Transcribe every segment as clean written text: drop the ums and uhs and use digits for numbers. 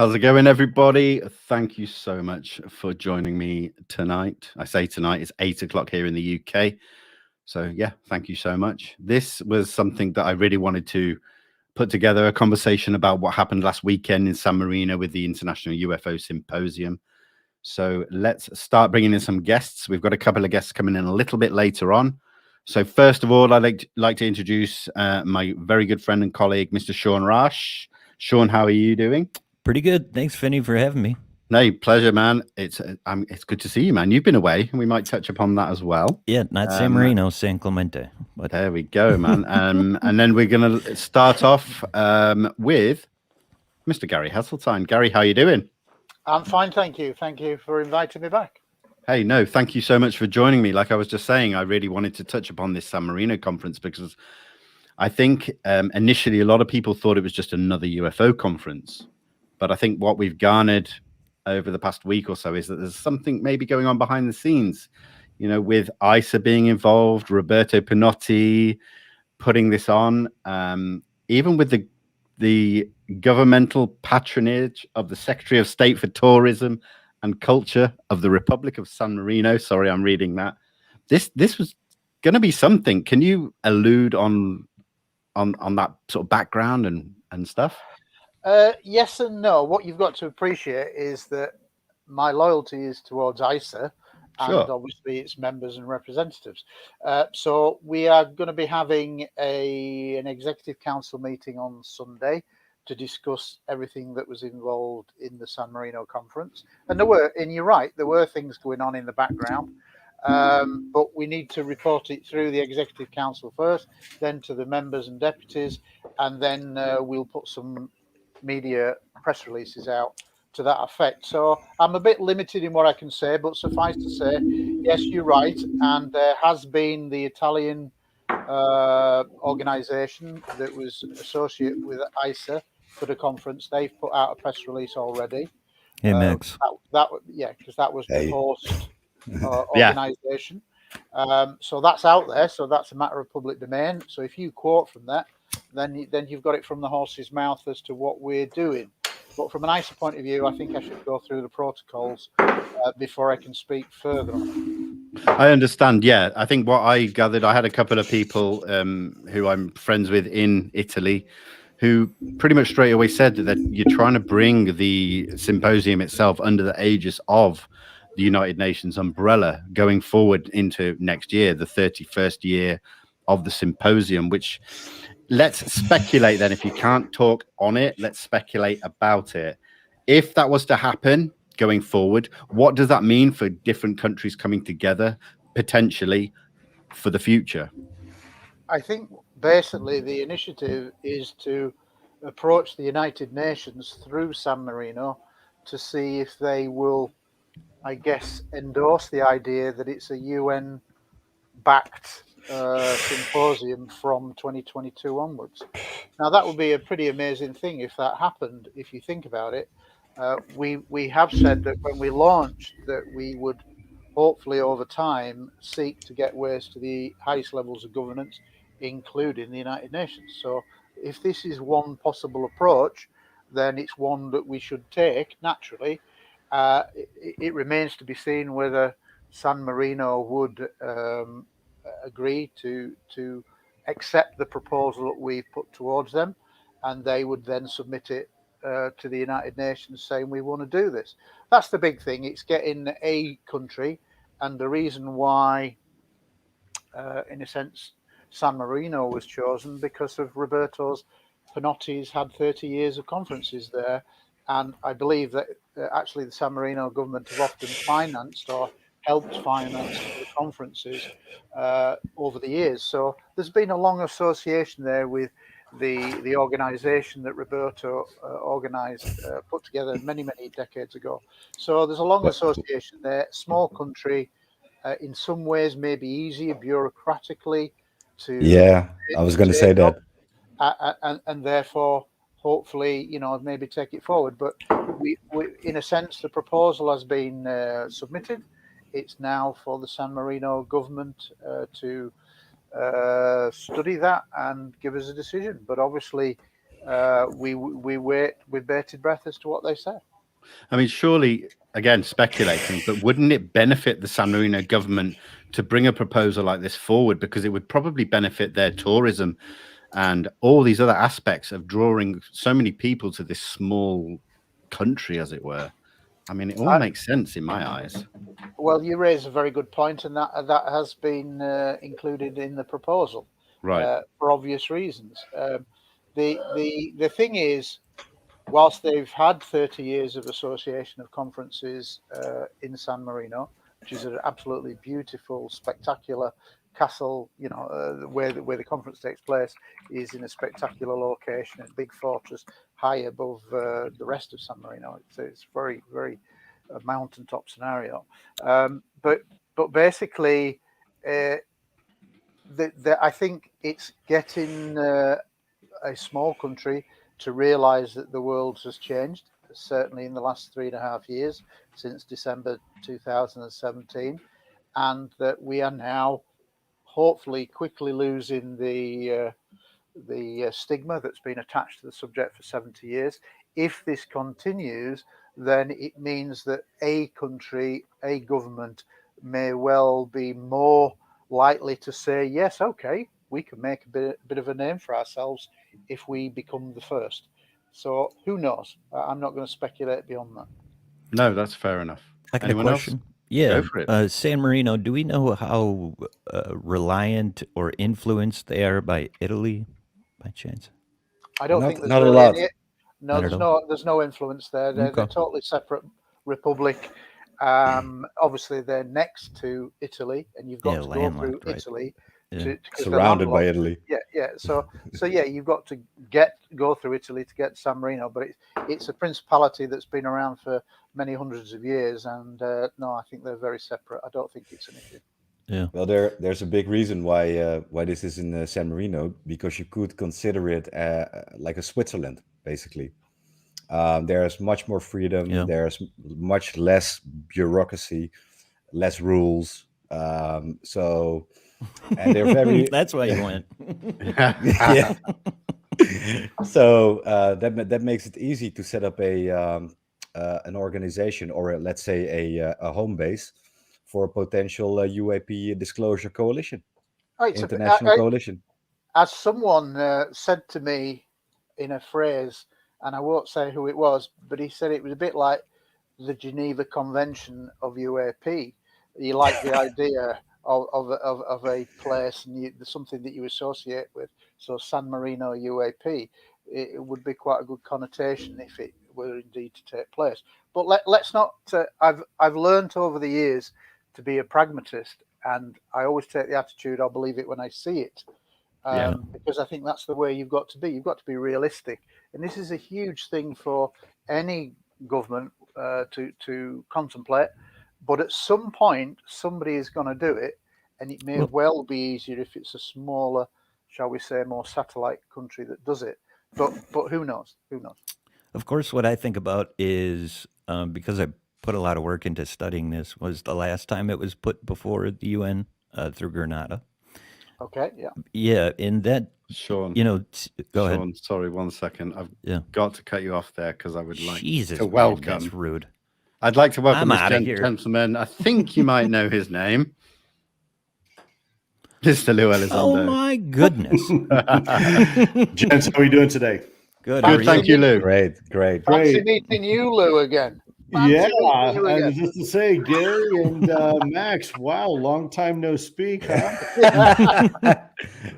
How's it going, everybody? Thank you so much for joining me tonight. I say tonight, it's 8 o'clock here in the UK. So, yeah, thank you so much. This was something that I really wanted to put together a conversation about what happened last weekend in San Marino with the International UFO Symposium. So, let's start bringing in some guests. We've got a couple of guests coming in a little bit later on. So, first of all, I'd like to introduce my very good friend and colleague, Mr. Sean Raasch. Sean, how are you doing? Pretty good. Thanks, Finney, for having me. No, pleasure, man. It's good to see you, man. You've been away, and we might touch upon that as well. Yeah, not San Marino, San Clemente. But there we go, man. And then we're gonna start off with Mr. Gary Heseltine. Gary, how you doing? I'm fine, thank you. Thank you for inviting me back. Hey, no, thank you so much for joining me. Like I was just saying, I really wanted to touch upon this San Marino conference because I think initially a lot of people thought it was just another UFO conference. But I think what we've garnered over the past week or so is that there's something maybe going on behind the scenes, you know, with ISA being involved, Roberto Pinotti putting this on, even with the governmental patronage of the Secretary of State for Tourism and Culture of the Republic of San Marino. Sorry, I'm reading that. This was going to be something. Can you allude on that sort of background and stuff? Yes and no. What you've got to appreciate is that my loyalty is towards ISA and obviously its members and representatives. So we are going to be having an executive council meeting on Sunday to discuss everything that was involved in the San Marino conference. And you're right, there were things going on in the background. But we need to report it through the executive council first, then to the members and deputies, and then we'll put some media press releases out to that effect. So I'm a bit limited in what I can say, but suffice to say, yes, you're right. And there has been the Italian organization that was associated with ISA for the conference. They've put out a press release already. Hey, Max. Because that was the host organization. So that's out there. So that's a matter of public domain. So if you quote from that, then you've got it from the horse's mouth as to what we're doing. But from an ISA point of view, I think I should go through the protocols before I can speak further on it. I understand. Yeah, I think what I gathered, I had a couple of people who I'm friends with in Italy who pretty much straight away said that you're trying to bring the symposium itself under the aegis of the United Nations umbrella going forward into next year, the 31st year of the symposium, which let's speculate then. If you can't talk on it, let's speculate about it. If that was to happen going forward, what does that mean for different countries coming together potentially for the future? I think basically the initiative is to approach the United Nations through San Marino to see if they will, I guess, endorse the idea that it's a UN-backed symposium from 2022 onwards. Now, that would be a pretty amazing thing if that happened, if you think about it. We have said that when we launched that we would hopefully over time seek to get ways to the highest levels of governance, including the United Nations. So if this is one possible approach, then it's one that we should take naturally. It remains to be seen whether San Marino would agree to accept the proposal that we've put towards them, and they would then submit it to the United Nations saying we want to do this. That's the big thing. It's getting a country, and the reason why, in a sense, San Marino was chosen because of Roberto's Pinotti's had 30 years of conferences there, and I believe that actually the San Marino government have often financed or helped finance the conferences over the years. So there's been a long association there with the organization that Roberto organized, put together many decades ago. So there's a long association there. Small country, in some ways maybe easier bureaucratically to. Yeah, I was going to say that. And therefore, hopefully, maybe take it forward. But we in a sense, the proposal has been submitted. It's now for the San Marino government to study that and give us a decision. But obviously, we wait with bated breath as to what they say. I mean, surely, again, speculating, but wouldn't it benefit the San Marino government to bring a proposal like this forward? Because it would probably benefit their tourism and all these other aspects of drawing so many people to this small country, as it were. I mean, it all makes sense in my eyes. Well, you raise a very good point, and that has been included in the proposal, Right. For obvious reasons. The thing is, whilst they've had 30 years of association of conferences in San Marino, which is an absolutely beautiful, spectacular castle, where the conference takes place is in a spectacular location, a big fortress high above the rest of San Marino. It's very, very a mountaintop scenario. But basically, I think it's getting a small country to realize that the world has changed, certainly in the last 3.5 years since December 2017, and that we are now hopefully quickly losing the stigma that's been attached to the subject for 70 years. If this continues, then it means that a country, a government may well be more likely to say, yes, okay, we can make a bit of a name for ourselves if we become the first. So who knows? I'm not going to speculate beyond that. No, that's fair enough. I got Anyone a else? question. Yeah, Go for it. San Marino. Do we know how reliant or influenced they are by Italy, by chance? I don't think there's not a really lot. any. No, there's no influence there. They're Okay. totally separate republic. Obviously, they're next to Italy, and you've got to go through landlocked, right. Italy Yeah. to Surrounded by Italy. Yeah. So yeah, you've got to go through Italy to get San Marino, but it's a principality that's been around for many hundreds of years, and no, I think they're very separate. I don't think it's an issue. Yeah. Well, there's a big reason why this is in San Marino, because you could consider it like a Switzerland, basically. There's much more freedom. Yeah. There's much less bureaucracy, less rules. So, and they're very That's why you went. yeah. So that makes it easy to set up an organization, or let's say a home base for a potential UAP disclosure coalition, international coalition. As someone said to me in a phrase, and I won't say who it was, but he said it was a bit like the Geneva Convention of UAP. You like the idea of a place and something that you associate with. So San Marino UAP, it would be quite a good connotation if it were indeed to take place. But let's not. I've learned over the years to be a pragmatist, and I always take the attitude I'll believe it when I see it. Because I think that's the way you've got to be. You've got to be realistic, and this is a huge thing for any government to contemplate. But at some point, somebody is going to do it, and it may well be easier if it's a smaller, shall we say, more satellite country that does it. But who knows? Who knows? Of course, what I think about is because I put a lot of work into studying this, was the last time it was put before the UN through Grenada. Okay, yeah. Yeah, in that, Sean, go ahead. Sean, sorry, 1 second. I've got to cut you off there because I would like Jesus, to man, welcome. that's rude. I'd like to welcome I'm outta this here. gentleman. I think you might know his name. Mr. Lue Elizondo. Oh my goodness. Gents, how are we doing today? Good. Good, thank you, Lou. Great. Fancy meeting you, Lou, again. Yeah, Fancy meeting you and again. just to say, Gary and Max, wow, long time no speak, huh?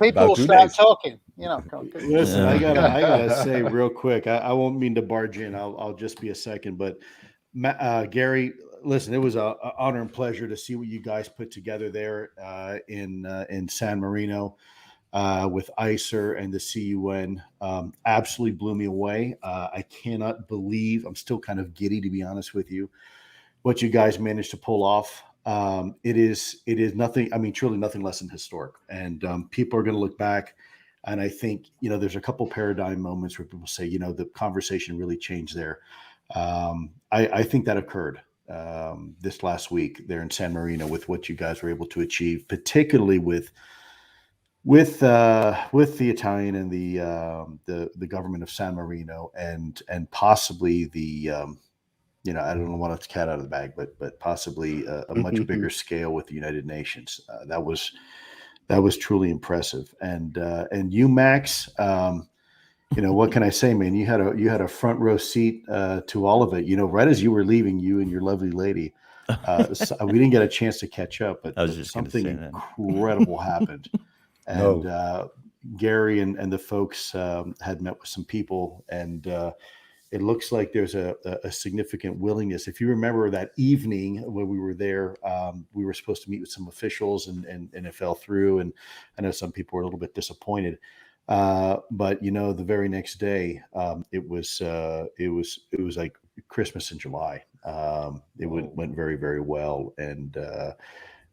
People will 2 start days. talking. Listen, I gotta say real quick. I won't mean to barge in. I'll just be a second. But Gary, listen, it was an honor and pleasure to see what you guys put together there in San Marino with ICER and the CUN. Absolutely blew me away. I cannot believe. I'm still kind of giddy, to be honest with you, what you guys managed to pull off. It is nothing. I mean, truly nothing less than historic. And people are going to look back. And I think, there's a couple paradigm moments where people say, the conversation really changed there. I think that occurred this last week there in San Marino with what you guys were able to achieve, particularly with with the Italian and the government of San Marino and possibly the I don't want to cat out of the bag, but possibly a much bigger scale with the United Nations. That was truly impressive. And you, Max, what can I say, man? You had a front row seat to all of it. Right as you were leaving, you and your lovely lady, we didn't get a chance to catch up, but something incredible happened. And Gary and the folks had met with some people, and it looks like there's a significant willingness. If you remember that evening when we were there, we were supposed to meet with some officials, and it fell through. And I know some people were a little bit disappointed. But the very next day, it was like Christmas in July. It went very, very well, and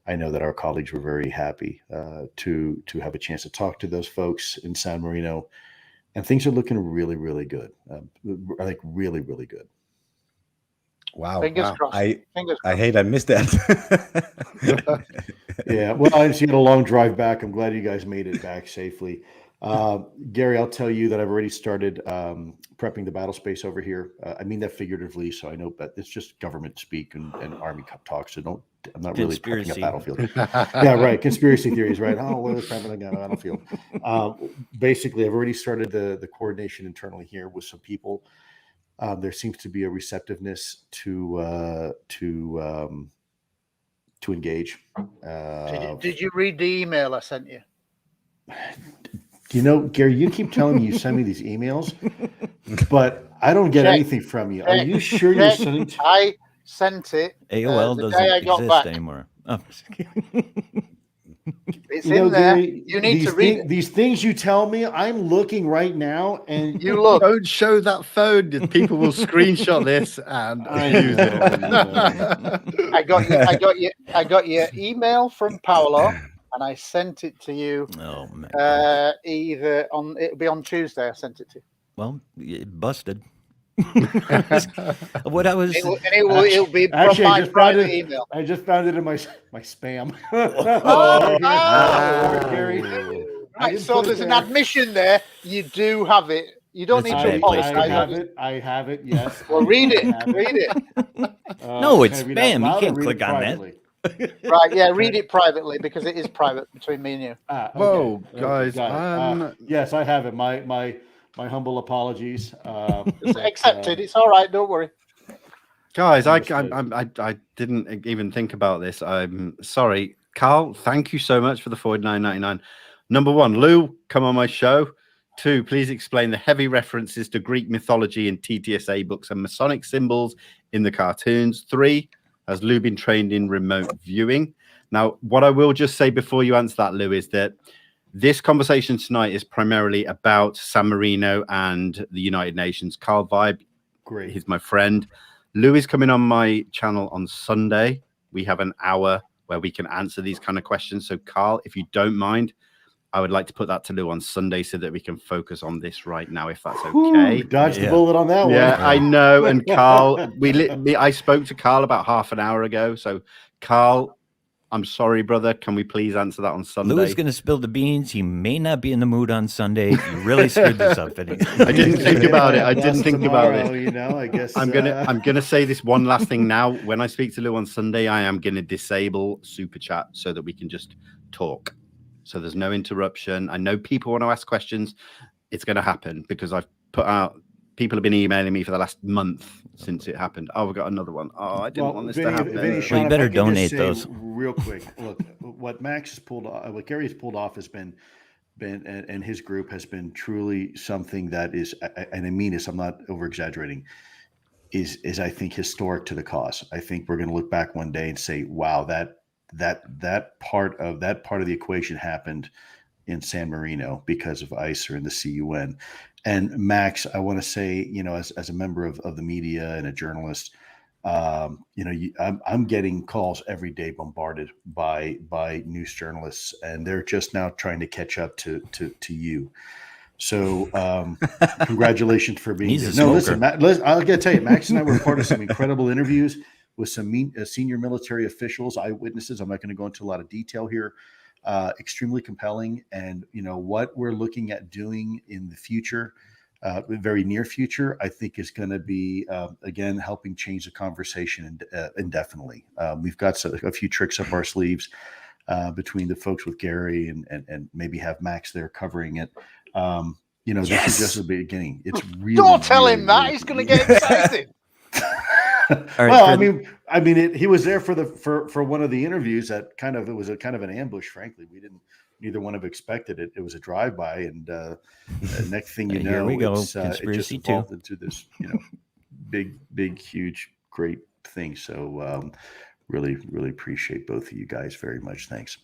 I know that our colleagues were very happy to have a chance to talk to those folks in San Marino, and things are looking really, really good. Like really, really good. Wow! Fingers crossed. I hate I missed that. Yeah, well, I just had a long drive back. I'm glad you guys made it back safely. Gary, I'll tell you that I've already started prepping the battle space over here. I mean that figuratively, so I know, but it's just government speak and Army talk. So I'm not really prepping a battlefield. Yeah, right. Conspiracy theories, right? Oh, we're prepping a battlefield. Basically, I've already started the coordination internally here with some people. There seems to be a receptiveness to engage. Did you read the email I sent you? Gary, you keep telling me you send me these emails, but I don't get anything from you. Are you sure you're sending? I sent it. AOL doesn't exist anymore. Oh, it's in there. Gary, you need to read it. These things you tell me, I'm looking right now, and you look. Don't show that phone. People will screenshot this and use it. I got your email from Paolo. And I sent it to you. Oh man! It'll be on Tuesday. I sent it to you. Well, it busted. What I was. It'll be from my private email. I just found it in my spam. Gary. Right, so there's an admission there. You do have it. You don't need to apologize. I have it. Yes. Well, read it. Read it. No, it's spam. You can't click on that. Right, yeah, read it privately because it is private between me and you. Okay. Whoa, guys! Yes, I have it. My humble apologies. It's accepted. It's all right. Don't worry, guys. I didn't even think about this. I'm sorry, Carl. Thank you so much for the $49.99. Number one, Lou, come on my show. 2, please explain the heavy references to Greek mythology in TTSA books and Masonic symbols in the cartoons. 3. Has Lou been trained in remote viewing? Now, what I will just say before you answer that, Lou, is that this conversation tonight is primarily about San Marino and the United Nations. Carl Vibe, great. He's my friend. Lou is coming on my channel on Sunday. We have an hour where we can answer these kind of questions. So, Carl, if you don't mind, I would like to put that to Lou on Sunday so that we can focus on this right now, if that's okay. Dodged the bullet on that one. Yeah, I know. And Carl, I spoke to Carl about half an hour ago. So, Carl, I'm sorry, brother. Can we please answer that on Sunday? Lou's going to spill the beans. He may not be in the mood on Sunday. You really screwed this up, Vinny. I didn't think about it. I didn't think about it. I guess I'm gonna say this one last thing now. When I speak to Lou on Sunday, I am gonna disable super chat so that we can just talk. So there's no interruption. I know people want to ask questions. It's going to happen because I've put out. People have been emailing me for the last month since it happened. Oh, we got another one. Oh, I didn't want this to happen. Well, you better donate those real quick. Look, what Max has pulled off, what Gary has pulled off has been, and his group has been truly something that is, and I mean this, I'm not over exaggerating, is I think historic to the cause. I think we're going to look back one day and say, wow, that part of the equation happened in San Marino because of ICE or in the CUN. And Max, I want to say, as a member of the media and a journalist, I'm getting calls every day bombarded by news journalists, and they're just now trying to catch up to you. So congratulations for being here. No, listen, I got to tell you, Max and I were part of some incredible interviews with some senior military officials, eyewitnesses. I'm not going to go into a lot of detail here, extremely compelling. And, what we're looking at doing in the future, very near future, I think is going to be, again, helping change the conversation indefinitely. We've got a few tricks up our sleeves between the folks with Gary and maybe have Max there covering it. This is just the beginning. It's really. Don't tell him that. really, He's going to get excited. Well, he was there for one of the interviews that it was a kind of an ambush. Frankly, neither one of expected it. It was a drive-by, and next thing you know, it just evolved into this, big, huge, great thing. So, really, really appreciate both of you guys very much. Thanks.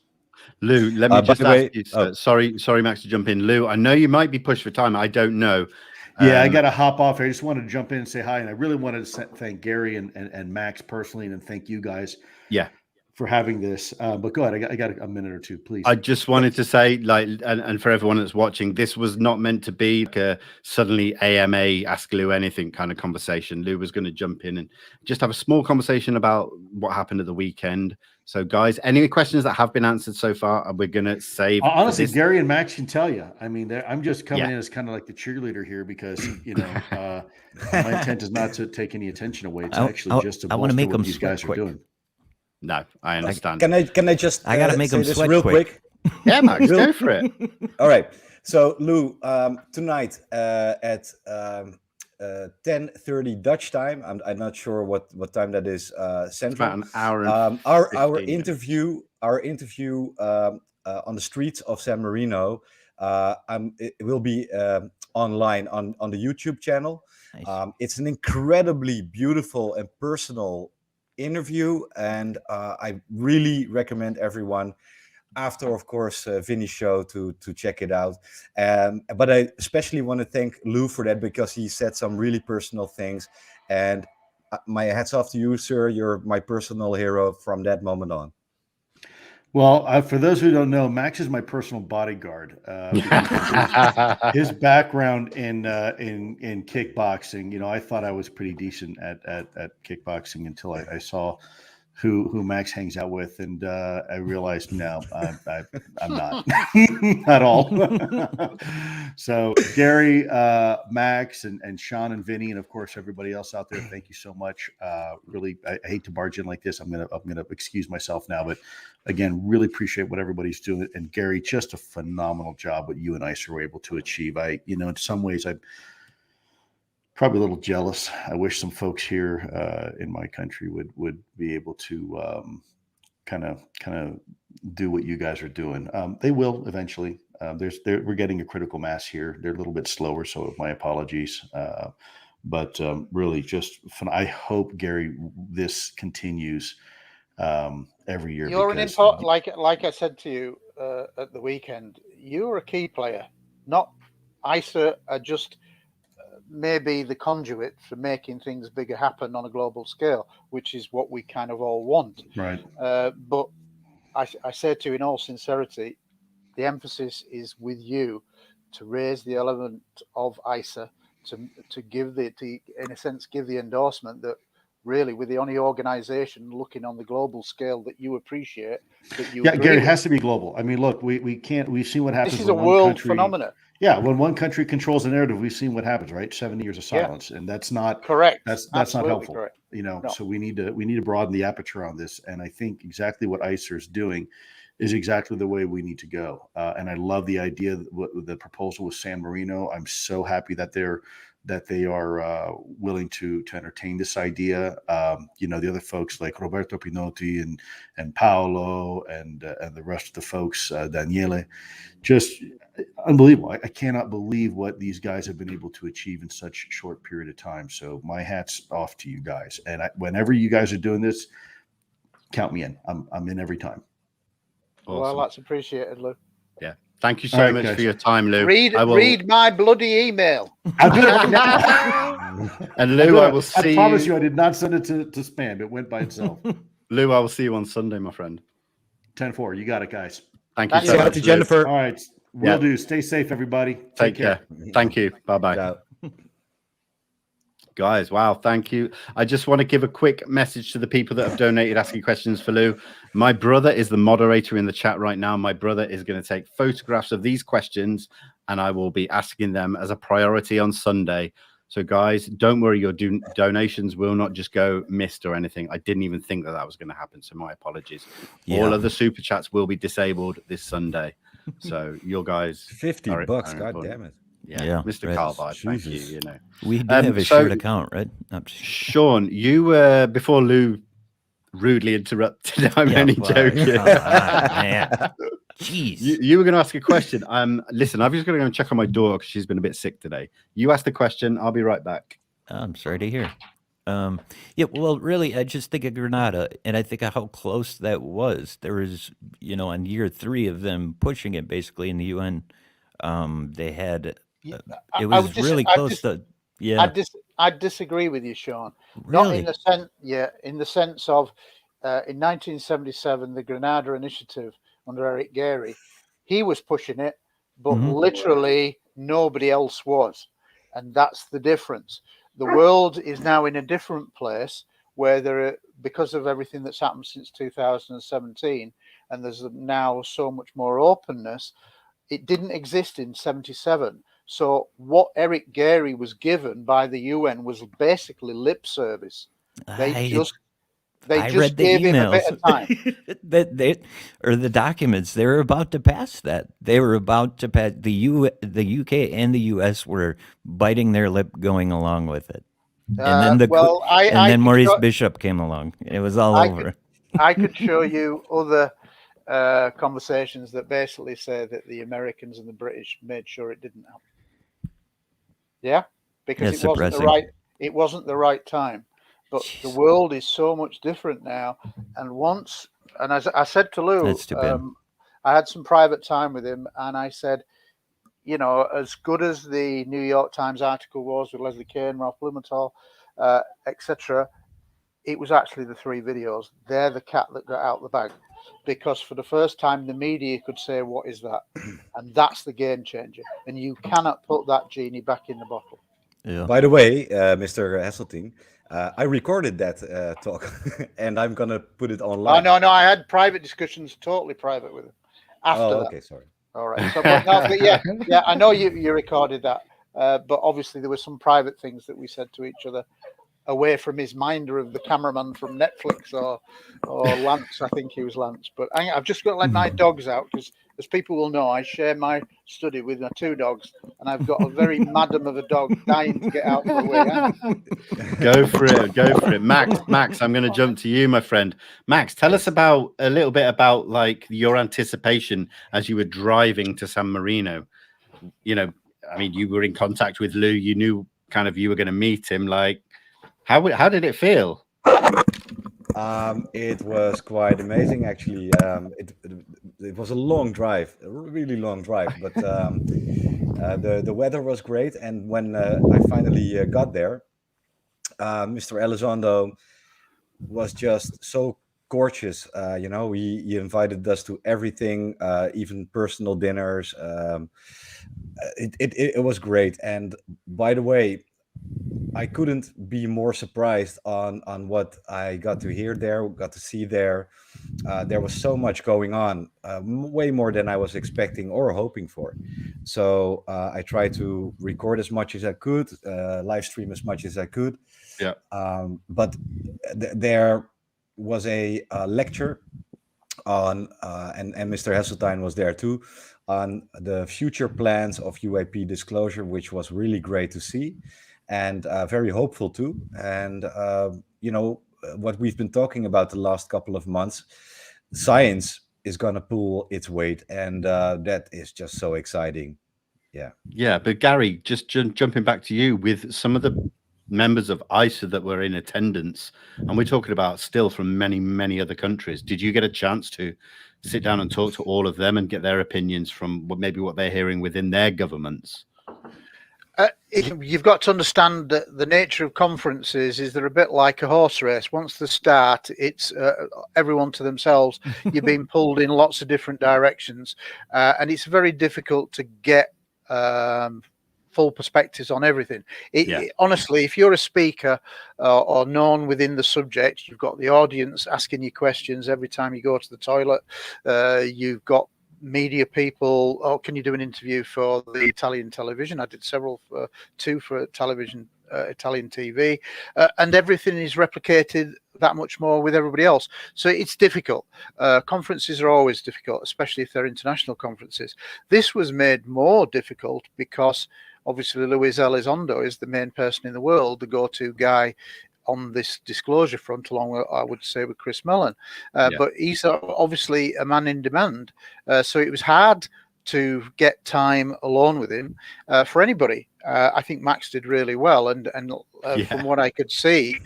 Lou, let me just ask you. Sorry, Max, to jump in. Lou, I know you might be pushed for time. I don't know. Yeah, I got to hop off. I just wanted to jump in and say hi, and I really wanted to thank Gary and Max personally, and thank you guys. Yeah. For having this, but go ahead. I got a minute or two, please. I just wanted to say, and for everyone that's watching, this was not meant to be like a suddenly AMA Ask Lou Anything kind of conversation. Lou was going to jump in and just have a small conversation about what happened at the weekend. So, guys, any questions that have been answered so far, we're going to save. Honestly, Gary and Max can tell you. I mean, I'm just coming in as kind of like the cheerleader here because, my intent is not to take any attention away. It's actually just to bolster what these guys are doing. No, I understand. Can I just? I gotta make them sweat real quick. Yeah, Max, go for it. All right. So, Lou, tonight at 10:30 Dutch time. I'm not sure what time that is. Central. About an hour. And our interview on the streets of San Marino. It will be online on the YouTube channel. Nice. It's an incredibly beautiful and personal interview, and I really recommend everyone after, of course, Vinny's show to check it out. But I especially want to thank Lou for that because he said some really personal things, and my hats off to you, sir. You're my personal hero from that moment on. Well, for those who don't know, Max is my personal bodyguard. His background in kickboxing, I thought I was pretty decent at kickboxing until I saw who Max hangs out with, and I realized no, I'm not at all. So Gary, Max, and Sean and Vinny, and of course everybody else out there, thank you so much. Really, I hate to barge in like this. I'm gonna excuse myself now, but again, really appreciate what everybody's doing. And Gary, just a phenomenal job what you and ICER were able to achieve. In some ways, I'm probably a little jealous. I wish some folks here in my country would be able to kind of do what you guys are doing. They will eventually. We're getting a critical mass here. They're a little bit slower, so my apologies. But really, just fun. I hope, Gary, this continues every year. You're an important, like I said to you at the weekend. You're a key player. Not ICER are just maybe the conduit for making things bigger happen on a global scale, which is what we kind of all want. Right. But I say to you in all sincerity, the emphasis is with you to raise the element of ICER, to give in a sense, give the endorsement that really we're the only organization looking on the global scale that you appreciate. Gary, it has to be global. I mean, look, we've seen what happens. This is a world phenomenon. Yeah, when one country controls the narrative, we've seen what happens, right? 70 years of silence, and that's not correct. That's not helpful. Correct. No. So we need to broaden the aperture on this, and I think exactly what ICER is doing is exactly the way we need to go. And I love the idea, the proposal with San Marino. I'm so happy that they are willing to entertain this idea. The other folks like Roberto Pinotti and Paolo and the rest of the folks, Daniele, just unbelievable. I cannot believe what these guys have been able to achieve in such a short period of time. So my hat's off to you guys. And whenever you guys are doing this, count me in. I'm in every time. Awesome. Well, that's appreciated, Lou. Yeah. Thank you so much for your time, Lou. Read my bloody email. I'll do it now. And Lou, I will see. I promise you, I did not send it to spam. It went by itself. Lou, I will see you on Sunday, my friend. 10-4. You got it, guys. Thank you so much, to Jennifer. All right. Will do. Stay safe, everybody. Take care. Thank you. Bye-bye. Ciao. Guys, wow, thank you. I just want to give a quick message to the people that have donated asking questions for Lou. My brother is the moderator in the chat right now. My brother is going to take photographs of these questions, and I will be asking them as a priority on Sunday. So guys, don't worry, your donations will not just go missed or anything. I didn't even think that that was going to happen, so my apologies. Yeah. All of the super chats will be disabled this Sunday. So your guys 50 bucks, god important. damn it. Yeah, Mr. right. Carlvide, thank you. You know, we do have a shared account, right? Sean, you before Lou rudely interrupted. I'm only joking. Come on, man. Jeez, you were going to ask a question. Listen, I'm just going to go and check on my dog because she's been a bit sick today. You asked the question. I'll be right back. I'm sorry to hear. Yeah, well, really, I just think of Grenada, and I think of how close that was. There was, on year 3 of them pushing it, basically in the UN, they had. It was really close to. Yeah, I disagree with you, Sean. Really? Not in the sense of in 1977, the Grenada Initiative under Eric Gary, he was pushing it, but literally nobody else was, and that's the difference. The world is now in a different place where because of everything that's happened since 2017, and there's now so much more openness. It didn't exist in 77. So what Eric Gary was given by the UN was basically lip service. They just read the gave emails. him a bit of time. The documents. They were about to pass that. They were about to pass. The UK and the US were biting their lip, going along with it. And then Maurice Bishop came along. It was all over. I could show you other conversations that basically say that the Americans and the British made sure it didn't happen. Yeah, because it wasn't the right time. But the world is so much different now. And as I said to Lou, I had some private time with him, and I said, as good as the New York Times article was with Leslie Kane, Ralph Blumenthal, etc., it was actually the 3 videos. They're the cat that got out the bag. Because for the first time, the media could say, what is that? And that's the game changer. And you cannot put that genie back in the bottle. Yeah. By the way, Mr. Heseltine, I recorded that talk, and I'm going to put it online. Oh, no, I had private discussions, totally private with him. After that. Okay, sorry. All right. So, but yeah, I know you recorded that. But obviously there were some private things that we said to each other away from his minder of the cameraman from Netflix or Lance. I think he was Lance. But I've just got to let my dogs out because, as people will know, I share my study with my 2 dogs, and I've got a very madam of a dog dying to get out for a wee. Go for it. Max, I'm going to jump to you, my friend. Max, tell us a little bit about like your anticipation as you were driving to San Marino. I mean, you were in contact with Lou. You knew kind of you were going to meet him. Like, how did it feel? It was quite amazing, actually. It was a long drive, a really long drive, but the weather was great. And when I finally got there, Mr. Elizondo was just so gorgeous. He invited us to everything, even personal dinners. It was great. And by the way, I couldn't be more surprised on what I got to hear there, got to see there. There was so much going on, way more than I was expecting or hoping for. So I tried to record as much as I could, live stream as much as I could. Yeah. But there was a lecture on, and Mr. Heseltine was there too, on the future plans of UAP disclosure, which was really great to see. And very hopeful too. And, what we've been talking about the last couple of months, science is going to pull its weight. And that is just so exciting. Yeah. Yeah. But Gary, just jumping back to you with some of the members of ISA that were in attendance, and we're talking about still from many, many other countries. Did you get a chance to sit down and talk to all of them and get their opinions from what they're hearing within their governments? You've got to understand that the nature of conferences is they're a bit like a horse race. Once they start, it's everyone to themselves. You're being pulled in lots of different directions, and it's very difficult to get full perspectives on everything. Honestly, if you're a speaker or known within the subject, you've got the audience asking you questions every time you go to the toilet. You've got media people. Oh, can you do an interview for the Italian television? I did several, two for television, Italian TV, and everything is replicated that much more with everybody else. So it's difficult. Conferences are always difficult, especially if they're international conferences. This was made more difficult because obviously Lue Elizondo is the main person in the world, the go-to guy on this disclosure front, along with, I would say, with Chris Mellon. But he's obviously a man in demand. So it was hard to get time alone with him for anybody. I think Max did really well, and from what I could see,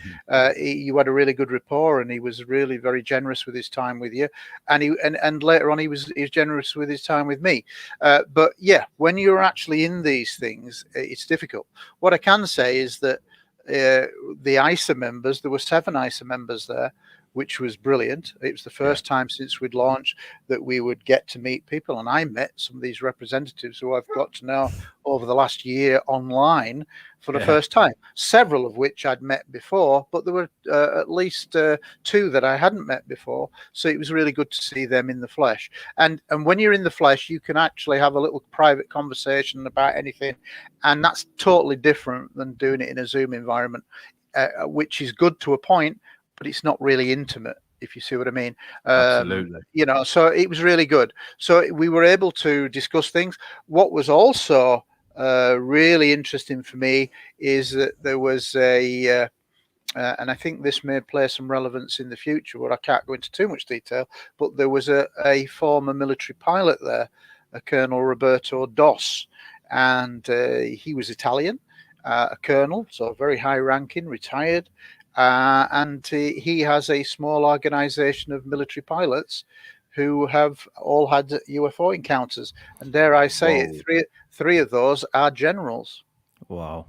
you had a really good rapport, and he was really very generous with his time with you, and later on he was generous with his time with me. But yeah, when you're actually in these things, it's difficult. What I can say is that the ISA members, there were 7 ISA members there, which was brilliant. It was the first time since we'd launched that we would get to meet people. And I met some of these representatives who I've got to know over the last year online for the first time, several of which I'd met before, but there were at least 2 that I hadn't met before. So it was really good to see them in the flesh. And when you're in the flesh, you can actually have a little private conversation about anything. And that's totally different than doing it in a Zoom environment, which is good to a point, but it's not really intimate, if you see what I mean. Absolutely. You know, so it was really good. So we were able to discuss things. What was also really interesting for me is that there was and I think this may play some relevance in the future, but I can't go into too much detail, but there was a former military pilot there, a Colonel Roberto Dos, and he was Italian, a colonel, so very high ranking, retired. And he has a small organization of military pilots who have all had UFO encounters. And dare I say it, three of those are generals. Wow.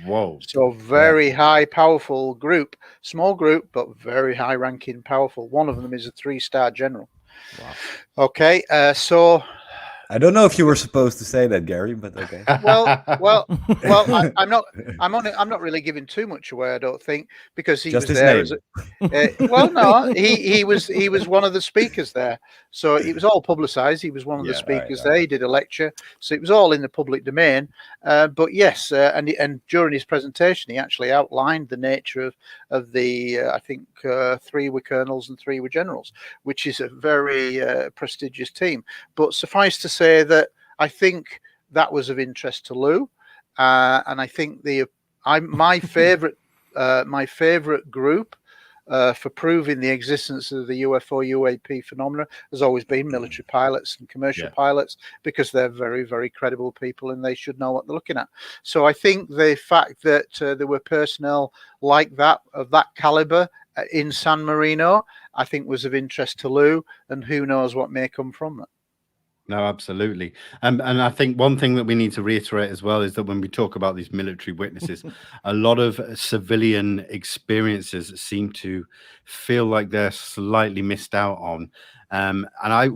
Whoa. So very high, powerful group, small group, but very high ranking, powerful. One of them is a 3-star general. Wow. Okay. So I don't know if you were supposed to say that, Gary, but okay. Well, I'm not really giving too much away, I don't think, because he Just was his there name. well, no, he was one of the speakers there, so it was all publicized. He was one of the speakers there. He did a lecture, so it was all in the public domain. But yes, and during his presentation, he actually outlined the nature of the I think 3 were colonels and 3 were generals, which is a very prestigious team. But suffice to say that I think that was of interest to Lou, and I think my favorite group for proving the existence of the UFO UAP phenomena has always been military pilots and commercial pilots, because they're very, very credible people and they should know what they're looking at. So I think the fact that there were personnel like that, of that caliber, in San Marino, I think was of interest to Lou, and who knows what may come from that. No, absolutely. And I think one thing that we need to reiterate as well is that when we talk about these military witnesses, a lot of civilian experiences seem to feel like they're slightly missed out on. And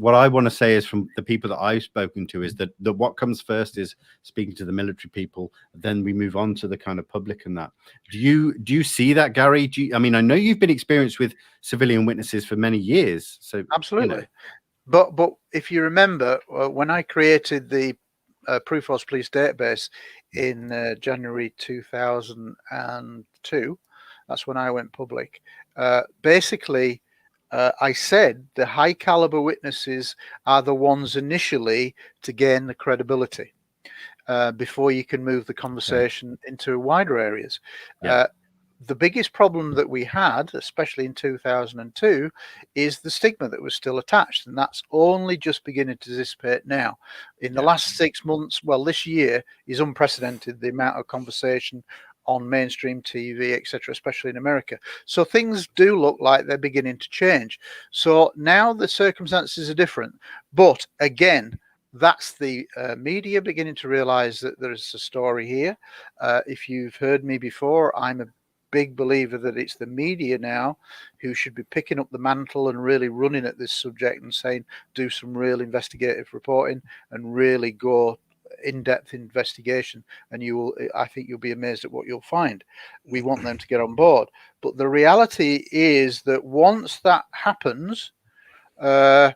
what I want to say is, from the people that I've spoken to, is that what comes first is speaking to the military people, then we move on to the kind of public and that. Do you see that, Gary? I mean, I know you've been experienced with civilian witnesses for many years. So absolutely. You know. But if you remember, when I created the Proof Force Police database in January 2002, that's when I went public. Basically, I said the high caliber witnesses are the ones initially to gain the credibility before you can move the conversation into wider areas. The biggest problem that we had, especially in 2002, is the stigma that was still attached, and that's only just beginning to dissipate now. In the last 6 months, well, this year is unprecedented, the amount of conversation on mainstream TV, etc., especially in America. So things do look like they're beginning to change. So now the circumstances are different. But again, that's the media beginning to realize that there's a story here. If you've heard me before, I'm a big believer that it's the media now who should be picking up the mantle and really running at this subject and saying, do some real investigative reporting and really go in-depth investigation, and I think you'll be amazed at what you'll find. We want them to get on board. But the reality is that once that happens, the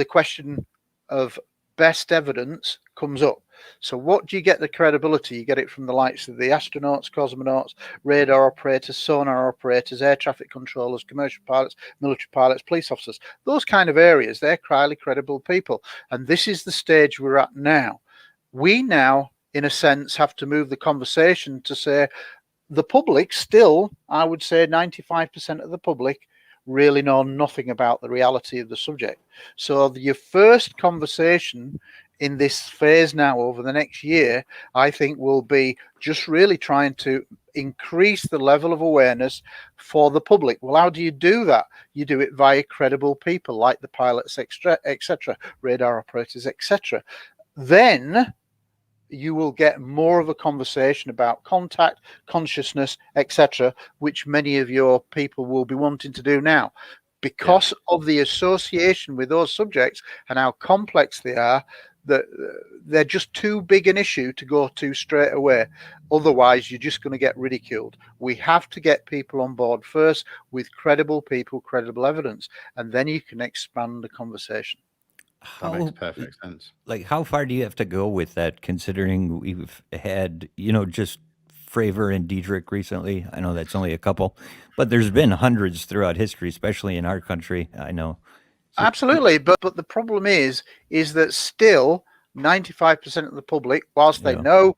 question of best evidence comes up. So what do you get the credibility? You get it from the likes of the astronauts, cosmonauts, radar operators, sonar operators, air traffic controllers, commercial pilots, military pilots, police officers. Those kind of areas, they're highly credible people. And this is the stage we're at now. We now, in a sense, have to move the conversation to say the public still, I would say 95% of the public really know nothing about the reality of the subject. So your first conversation in this phase now over the next year, I think, will be just really trying to increase the level of awareness for the public. Well, how do you do that? You do it via credible people like the pilots, etc., radar operators, etc. Then you will get more of a conversation about contact, consciousness, etc., which many of your people will be wanting to do now. Because of the association with those subjects and how complex they are, that they're just too big an issue to go to straight away. Otherwise, you're just going to get ridiculed. We have to get people on board first with credible people, credible evidence, and then you can expand the conversation. That makes perfect sense. Like, how far do you have to go with that, considering we've had, just Fravor and Diedrich recently? I know that's only a couple, but there's been hundreds throughout history, especially in our country, I know. So, absolutely, but the problem is that still 95% of the public, whilst they know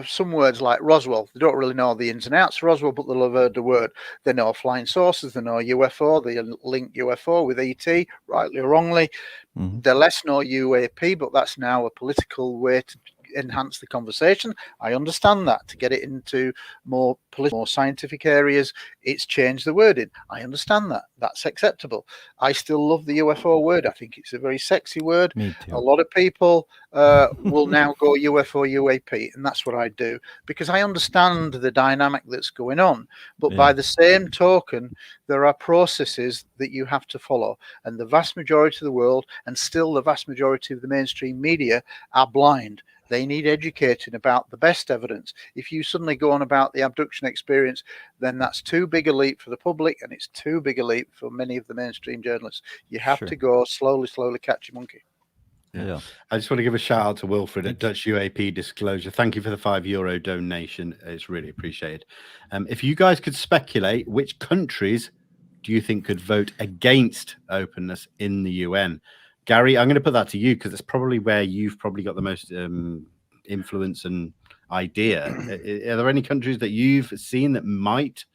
some words like Roswell, they don't really know the ins and outs of Roswell, but they'll have heard the word. They know flying saucers, they know UFO, they link UFO with ET, rightly or wrongly. They less know UAP, but that's now a political way to enhance the conversation. I understand that. To get it into more political, more scientific areas, it's changed the wording. I understand that. That's acceptable. I still love the UFO word. I think it's a very sexy word. Me too. A lot of people will now go UFO, UAP, and that's what I do, because I understand the dynamic that's going on. But by the same token, there are processes that you have to follow, and the vast majority of the world, and still the vast majority of the mainstream media, are blind. They need educating about the best evidence. If you suddenly go on about the abduction experience, then that's too big a leap for the public, and it's too big a leap for many of the mainstream journalists. You have to go slowly catch a monkey. Yeah. I just want to give a shout out to Wilfred at Dutch UAP Disclosure. Thank you for the €5 donation. It's really appreciated. If you guys could speculate, which countries do you think could vote against openness in the UN? Gary, I'm going to put that to you because it's probably where you've probably got the most influence and idea. Are there any countries that you've seen that might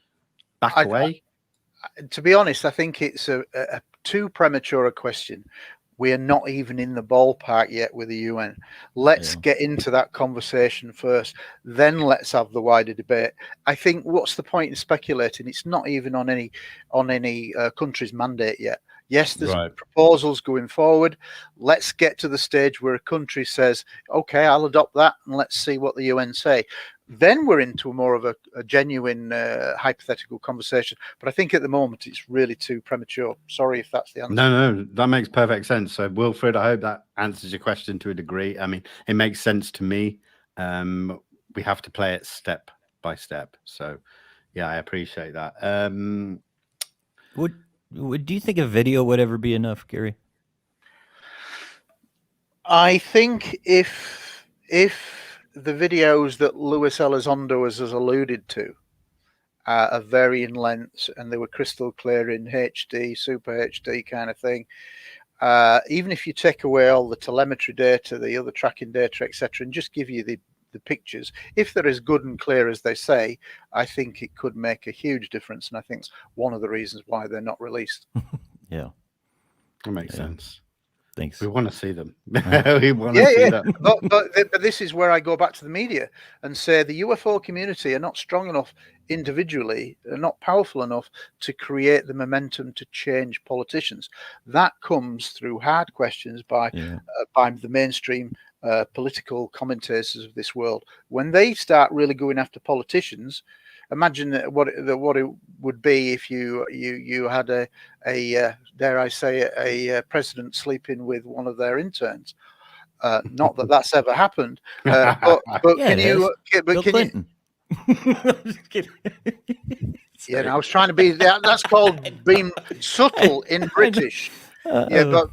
back away? To be honest, I think it's a too premature a question. We are not even in the ballpark yet with the UN. Let's get into that conversation first. Then let's have the wider debate. I think what's the point in speculating? It's not even on any country's mandate yet. Yes, there's proposals going forward. Let's get to the stage where a country says, okay, I'll adopt that, and let's see what the UN say. Then we're into more of a genuine hypothetical conversation. But I think at the moment it's really too premature. Sorry if that's the answer. No, that makes perfect sense. So, Wilfred, I hope that answers your question to a degree. I mean, it makes sense to me. We have to play it step by step. So, yeah, I appreciate that. Do you think a video would ever be enough, Gary? I think if the videos that Lue Elizondo has alluded to are varying lengths and they were crystal clear in HD, super HD kind of thing, even if you take away all the telemetry data, the other tracking data, etc., and just give you the pictures, if they're as good and clear as they say, I think it could make a huge difference. And I think it's one of the reasons why they're not released. Yeah. That makes sense. Thanks. We want to see them. We want to see them. But this is where I go back to the media and say the UFO community are not strong enough individually, are not powerful enough to create the momentum to change politicians. That comes through hard questions by the mainstream political commentators of this world. When they start really going after politicians, imagine what it would be if you had a dare I say a president sleeping with one of their interns. Not that that's ever happened. But Yeah, can you? But Bill can Clinton. you? Yeah, I was trying to be. That's called being subtle in British. Yeah, but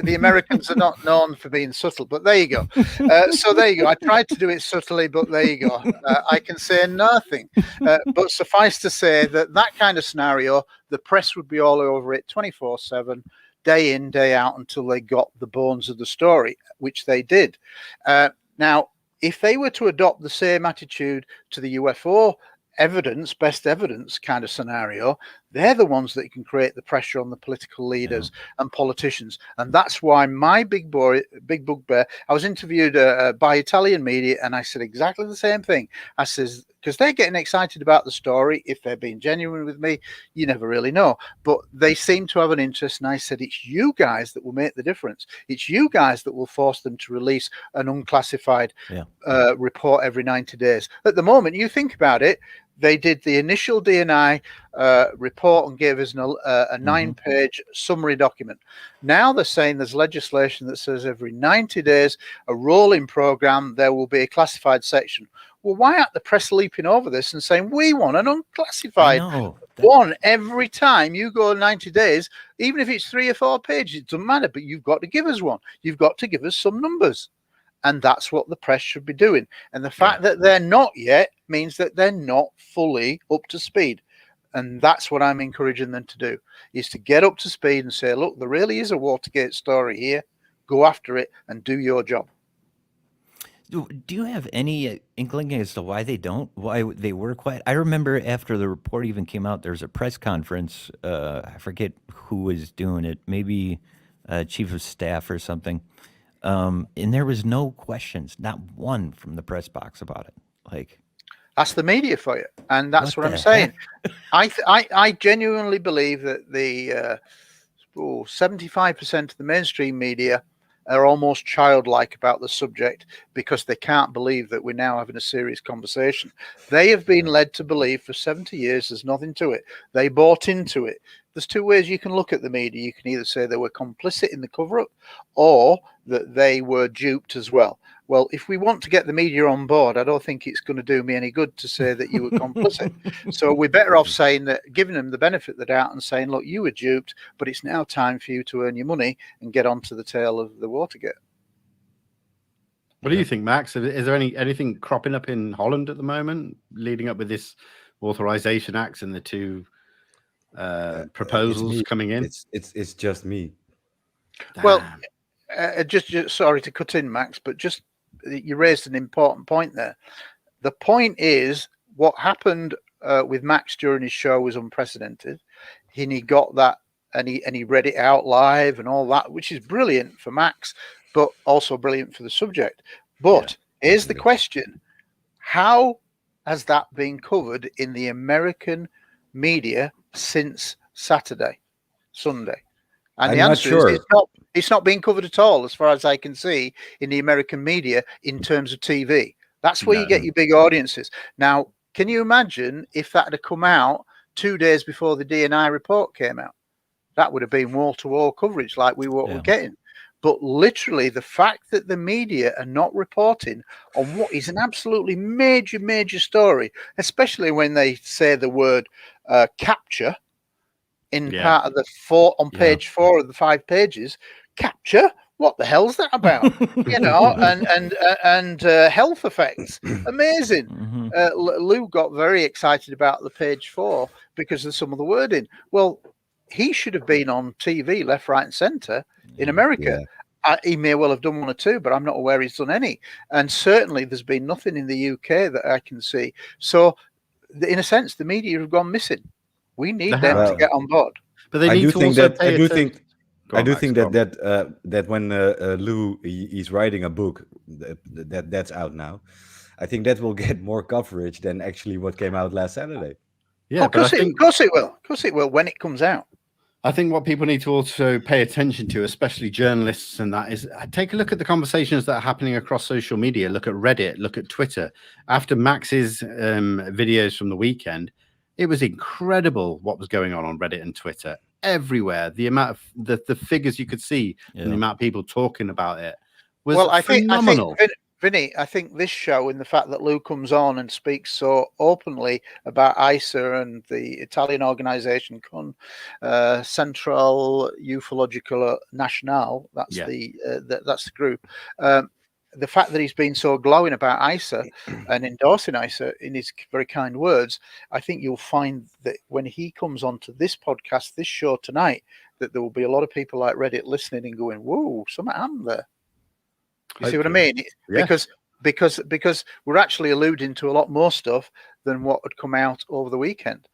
the Americans are not known for being subtle. But there you go. So there you go. I tried to do it subtly, but there you go. I can say nothing. But suffice to say that kind of scenario, the press would be all over it 24/7, day in, day out, until they got the bones of the story, which they did. Now, if they were to adopt the same attitude to the UFO best evidence kind of scenario, they're the ones that can create the pressure on the political leaders and politicians. And that's why my big bugbear, I was interviewed by Italian media, and I said exactly the same thing. I says, because they're getting excited about the story. If they're being genuine with me, you never really know. But they seem to have an interest. And I said, it's you guys that will make the difference. It's you guys that will force them to release an unclassified report every 90 days. At the moment, you think about it, they did the initial DNI report and gave us a 9-page summary document. Now they're saying there's legislation that says every 90 days, a rolling program, there will be a classified section. Well, why aren't the press leaping over this and saying, we want an unclassified one every time you go 90 days, even if it's 3 or 4 pages, it doesn't matter, but you've got to give us one. You've got to give us some numbers. And that's what the press should be doing. And the fact that they're not yet means that they're not fully up to speed. And that's what I'm encouraging them to do, is to get up to speed and say, look, there really is a Watergate story here. Go after it and do your job. Do you have any inkling as to why they were quiet? I remember after the report even came out, there was a press conference. I forget who was doing it, maybe chief of staff or something. And there was no questions, not one from the press box about it. Like, that's the media for you, and that's what I'm saying. I genuinely believe that the 75% of the mainstream media are almost childlike about the subject because they can't believe that we're now having a serious conversation. They have been led to believe for 70 years there's nothing to it. They bought into it. There's 2 ways you can look at the media. You can either say they were complicit in the cover-up or that they were duped as well. Well, if we want to get the media on board, I don't think it's going to do me any good to say that you were complicit. So we're better off saying that, giving them the benefit of the doubt and saying, look, you were duped, but it's now time for you to earn your money and get onto the tail of the Watergate. What do you think, Max? Is there anything cropping up in Holland at the moment, leading up with this authorization acts and the 2 proposals coming in? It's just me. Damn. Well, just sorry to cut in, Max, but just you raised an important point there. The point is, what happened with Max during his show was unprecedented. He got that, and he read it out live and all that, which is brilliant for Max, but also brilliant for the subject. But here's the question: how has that been covered in the American media since Sunday? And the answer is it's not being covered at all, as far as I can see, in the American media in terms of TV. That's where you get your big audiences. Now, can you imagine if that had come out 2 days before the DNI report came out? That would have been wall-to-wall coverage like we were getting. But literally, the fact that the media are not reporting on what is an absolutely major, major story, especially when they say the word capture in part of the page 4 of the 5 pages, capture. What the hell's that about? You know, and health effects. Amazing. Lou got very excited about the page 4 because of some of the wording. Well, he should have been on TV, left, right, and centre in America. He may well have done 1 or 2, but I'm not aware he's done any. And certainly there's been nothing in the UK that I can see. So, in a sense, the media have gone missing. We need them to get on board. But they need to also pay attention. I do think that when Lou he's writing a book that's out now, I think that will get more coverage than actually what came out last Saturday. Yeah, of course it will. Of course it will when it comes out. I think what people need to also pay attention to, especially journalists, and that is take a look at the conversations that are happening across social media. Look at Reddit, look at Twitter. After Max's videos from the weekend, it was incredible what was going on Reddit and Twitter. Everywhere, the amount of the figures you could see and the amount of people talking about it was Well, phenomenal. Vinny, I think this show, in the fact that Lou comes on and speaks so openly about ISA and the Italian organization Central Ufological National, that's that's the group. The fact that he's been so glowing about ISA and endorsing ISA in his very kind words, I think you'll find that when he comes onto this podcast, this show tonight, that there will be a lot of people like Reddit listening and going, "Whoa, something happened there." You see what I mean? Yeah. Because we're actually alluding to a lot more stuff than what had come out over the weekend.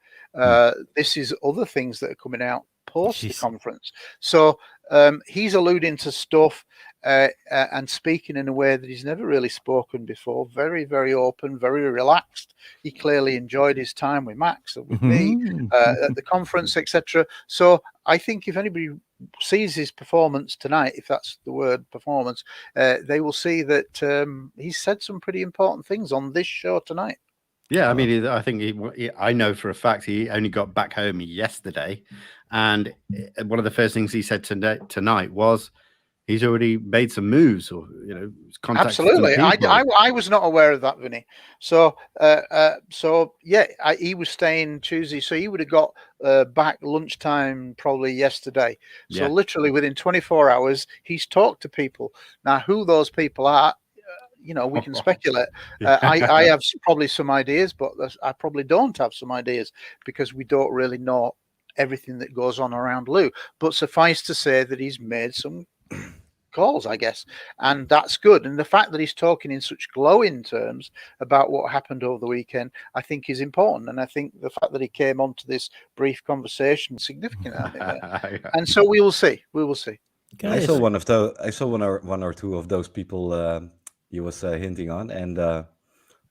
This is other things that are coming out post the conference. So he's alluding to stuff and speaking in a way that he's never really spoken before. Very, very open, very relaxed. He clearly enjoyed his time with Max and with me at the conference, etc. So I think if anybody sees his performance tonight, if that's the word, performance, they will see that he's said some pretty important things on this show tonight. Yeah, I mean, I think I know for a fact he only got back home yesterday, and one of the first things he said tonight was he's already made some moves, or contacted Absolutely, some people. I was not aware of that, Vinny. So, he was staying Tuesday, so he would have got back lunchtime probably yesterday. So literally within 24 hours, he's talked to people. Now, who those people are, we can speculate. I have probably some ideas, but I probably don't have some ideas because we don't really know everything that goes on around Lou. But suffice to say that he's made some calls, I guess, and that's good. And the fact that he's talking in such glowing terms about what happened over the weekend, I think is important. And I think the fact that he came onto this brief conversation is significant. And so we will see. I saw one or two of those people he was hinting on, and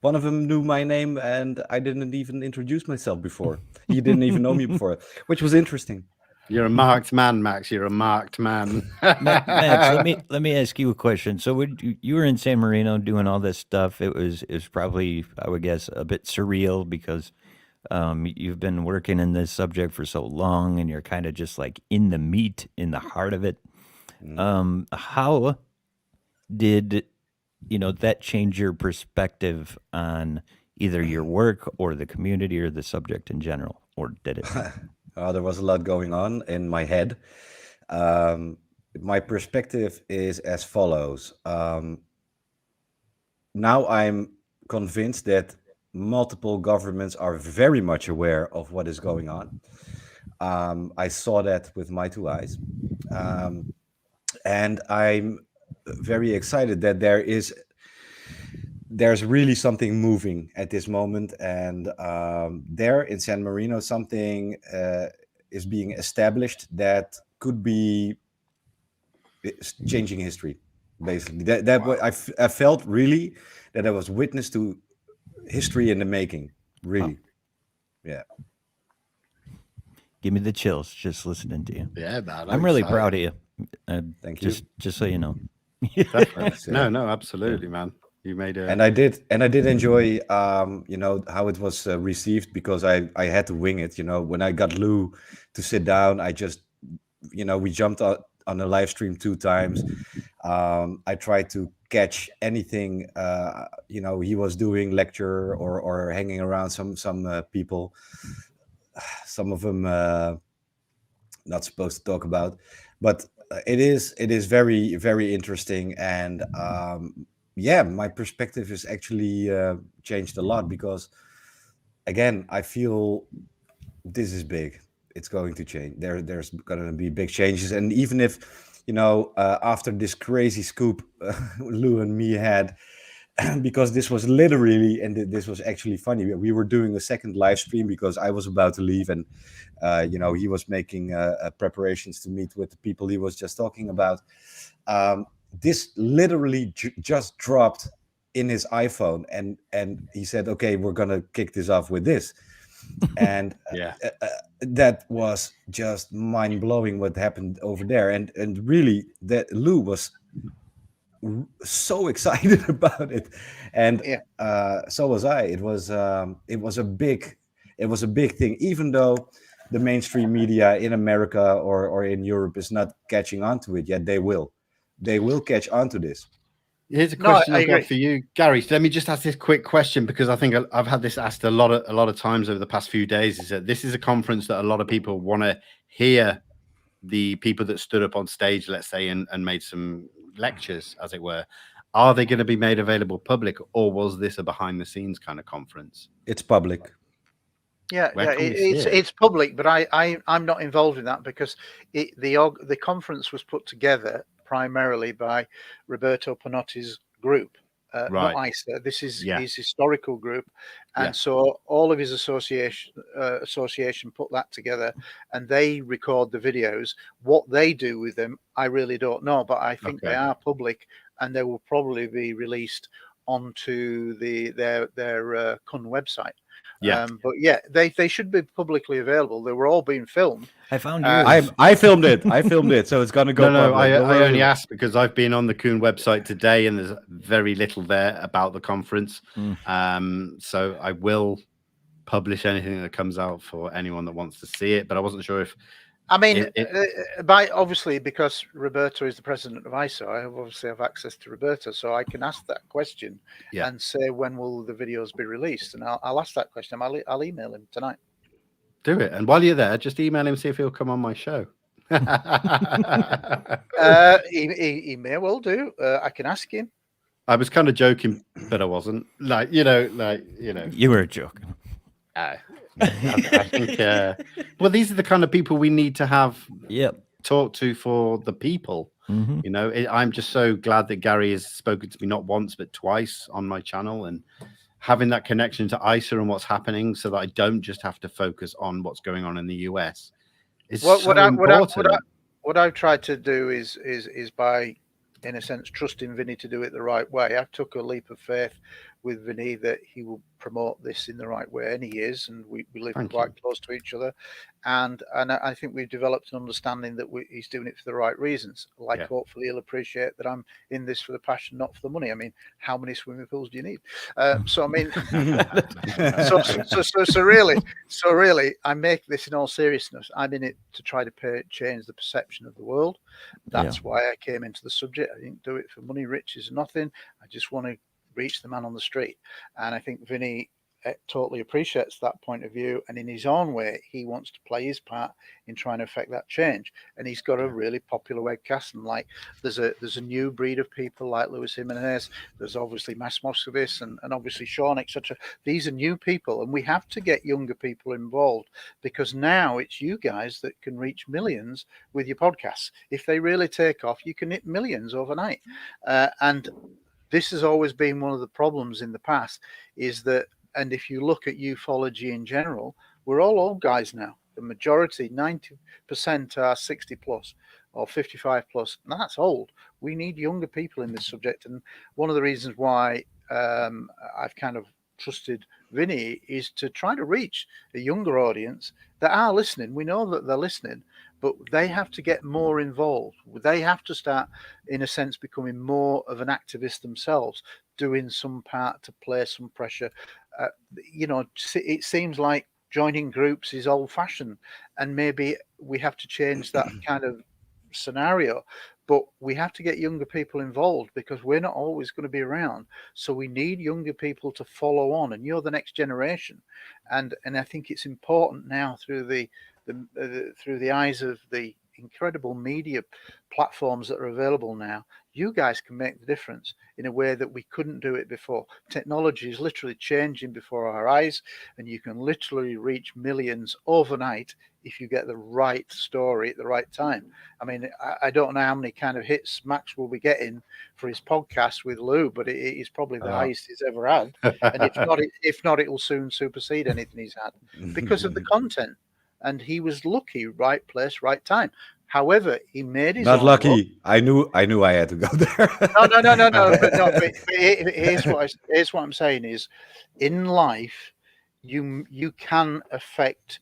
one of them knew my name, and I didn't even introduce myself before. He didn't even know me before, which was interesting. You're a marked man, Max. You're a marked man. Max, let me ask you a question. So you were in San Marino doing all this stuff. It was probably, I would guess, a bit surreal because you've been working in this subject for so long, and you're kind of just like in the meat, in the heart of it. How did that change your perspective on either your work or the community or the subject in general, or did it? There was a lot going on in my head. My perspective is as follows. Now I'm convinced that multiple governments are very much aware of what is going on. I saw that with my two eyes. And I'm very excited that there's really something moving at this moment, and there in San Marino something is being established that could be changing history. Basically, that wow. I felt really that I was witness to history in the making. Really, yeah. Give me the chills just listening to you. Yeah, man, I'm really proud of you. Thank you. Just so you know. No, absolutely, man. You made a and I did enjoy how it was received, because I had to wing it. When I got Lou to sit down, I just we jumped on a live stream 2 times. I tried to catch anything he was doing, lecture or hanging around some people, some of them not supposed to talk about, but it is very, very interesting. And my perspective is actually changed a lot, because again, I feel this is big. It's going to change. There's going to be big changes. And even if, after this crazy scoop Lou and me had, because this was literally, and this was actually funny, we were doing a second live stream because I was about to leave, and he was making preparations to meet with the people he was just talking about. This literally just dropped in his iPhone, and he said, okay, we're gonna kick this off with this. And that was just mind-blowing what happened over there, and really that Lou was so excited about it, and so was I. It was a big thing, even though the mainstream media in America or in Europe is not catching on to it yet. They will catch on to this. Here's a question I I've got agree. for you, Gary. Let me just ask this quick question, because I think I've had this asked a lot of times over the past few days. Is that this is a conference that a lot of people want to hear the people that stood up on stage, let's say, and made some lectures, as it were. Are they going to be made available public, or was this a behind the scenes kind of conference? It's public. Yeah, Where can we see it? it's public, but I'm not involved in that because the conference was put together primarily by Roberto Panotti's group, Right. not ISA. This is Yeah. his historical group, and Yeah. so all of his association put that together, and they record the videos. What they do with them, I really don't know, but I think they Okay. are public, and they will probably be released onto their Kun website. Yeah. But yeah, they should be publicly available. They were all being filmed. I found yours. I filmed it. So it's gonna go No, public. I only asked because I've been on the Kun website today, and there's very little there about the conference. So I will publish anything that comes out for anyone that wants to see it. But I wasn't sure if. I mean, obviously, because Roberto is the president of ISO, I obviously have access to Roberto, so I can ask that question and say, when will the videos be released? And I'll ask that question. I'll email him tonight. Do it. And while you're there, just email him, see if he'll come on my show. He may well do. I can ask him. I was kind of joking, but I wasn't. You were joking. I think, well, these are the kind of people we need to have talk to for the people. I'm just so glad that Gary has spoken to me not once, but twice on my channel, and having that connection to ISA and what's happening, so that I don't just have to focus on what's going on in the US. It's important. What I've tried to do is by, in a sense, trusting Vinny to do it the right way. I've took a leap of faith with Vinny that he will promote this in the right way, and he is, and we live quite close to each other, and I think we've developed an understanding that he's doing it for the right reasons. Hopefully he'll appreciate that I'm in this for the passion, not for the money. I mean, how many swimming pools do you need? So I mean, so really, I make this in all seriousness. I'm in it to try to change the perception of the world. That's why I came into the subject. I didn't do it for money, riches, nothing. I just want to reach the man on the street, and I think Vinny totally appreciates that point of view, and in his own way he wants to play his part in trying to affect that change. And he's got a really popular webcast, and like there's a new breed of people like Luis Jimenez, there's obviously Mosckowicz and obviously Sean, etc. These are new people, and we have to get younger people involved, because now it's you guys that can reach millions with your podcasts. If they really take off, you can hit millions overnight, and this has always been one of the problems in the past, is that, and if you look at ufology in general, we're all old guys now. The majority, 90% are 60 plus or 55 plus. And that's old. We need younger people in this subject. And one of the reasons why I've kind of trusted Vinny is to try to reach a younger audience that are listening. We know that they're listening, but they have to get more involved. They have to start, in a sense, becoming more of an activist themselves, doing some part to play some pressure. It seems like joining groups is old-fashioned, and maybe we have to change that kind of scenario. But we have to get younger people involved, because we're not always going to be around. So we need younger people to follow on, and you're the next generation. And I think it's important now, through the eyes of the incredible media platforms that are available now, you guys can make the difference in a way that we couldn't do it before. Technology is literally changing before our eyes, and you can literally reach millions overnight if you get the right story at the right time. I mean, I don't know how many kind of hits Max will be getting for his podcast with Lou, but it is probably the highest he's ever had. And if not, it will soon supersede anything he's had, because of the content. And he was lucky, right place, right time. However, he made his not own lucky. luck. I knew I had to go there. No. But here's what I'm saying is, in life, you can affect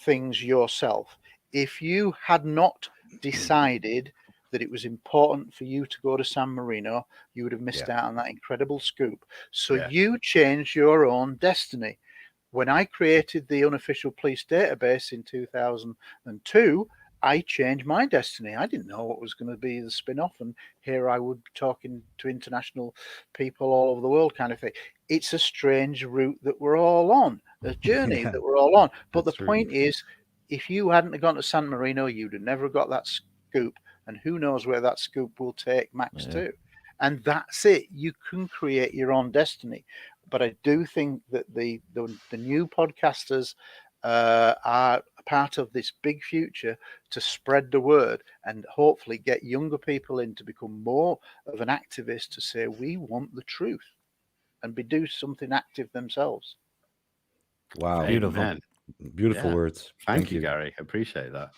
things yourself. If you had not decided that it was important for you to go to San Marino, you would have missed out on that incredible scoop. So you changed your own destiny. When I created the unofficial police database in 2002, I changed my destiny. I didn't know what was going to be the spin-off, and here I would be talking to international people all over the world, kind of thing. It's a strange route that we're all on, a journey that we're all on. But the point is, if you hadn't gone to San Marino, you'd have never got that scoop, and who knows where that scoop will take Max to. And that's it. You can create your own destiny. But I do think that the new podcasters are part of this big future to spread the word and hopefully get younger people in to become more of an activist, to say we want the truth and do something active themselves. Wow. Beautiful. Amen. Beautiful words. Thank you, Gary. I appreciate that.